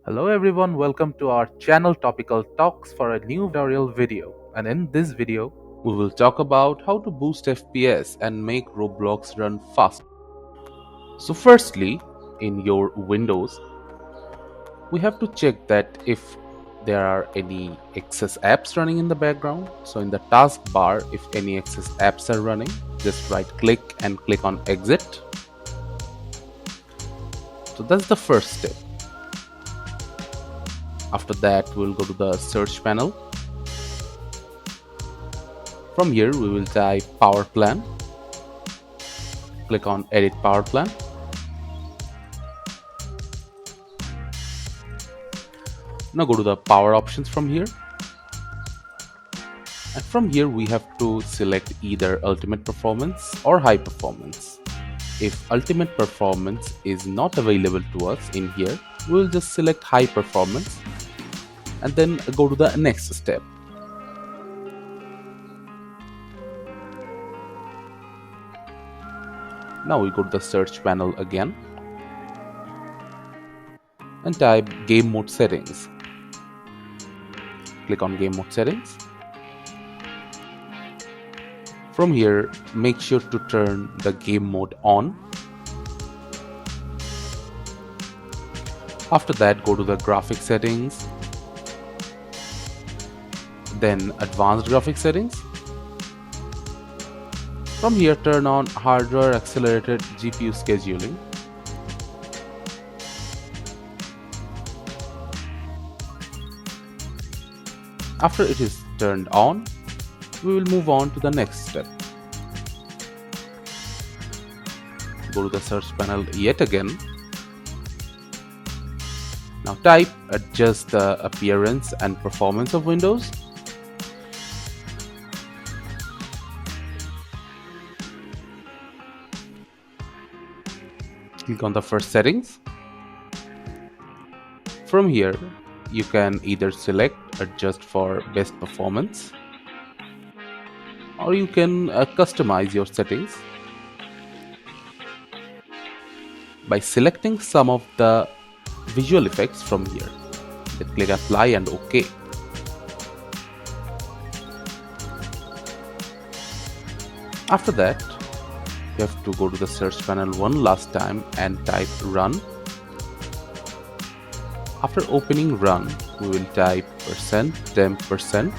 Hello everyone, welcome to our channel Topical Talks for a new tutorial video. And in this video, we will talk about how to boost FPS and make Roblox run faster. So firstly, in your Windows, we have to check that if there are any excess apps running in the background. So in the taskbar, if any excess apps are running, just right click and click on exit. So that's the first step. After that, we'll go to the search panel. From here, we will type power plan. Click on edit power plan. Now go to the power options from here. And from here, we have to select either ultimate performance or high performance. If ultimate performance is not available to us in here, we will just select high performance and then go to the next step. Now we go to the search panel again and type game mode settings. Click on game mode settings. From here, make sure to turn the game mode on. After that, go to the graphic settings, then advanced graphic settings. From here, turn on hardware accelerated GPU scheduling. After it is turned on, we will move on to the next step. Go to the search panel yet again. Now type adjust the appearance and performance of Windows. Click on the first settings. From here, you can either select adjust for best performance, or you can customize your settings by selecting some of the visual effects from here. Then click apply and OK. After that, you have to go to the search panel one last time and type run. After opening run, we will type %temp%.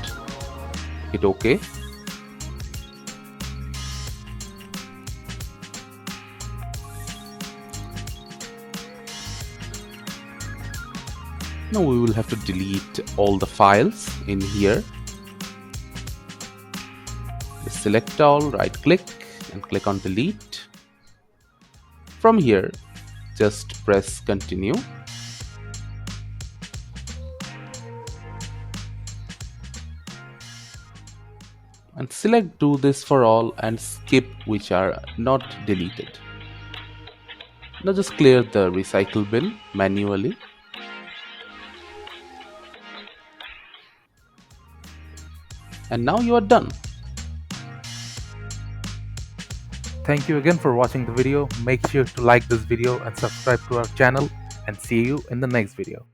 Hit OK. Now we will have to delete all the files in here. Select all, right click and click on delete. From here, just press continue. And select do this for all and skip which are not deleted. Now just clear the recycle bin manually. And now you are done. Thank you again for watching the video. Make sure to like this video and subscribe to our channel, and see you in the next video.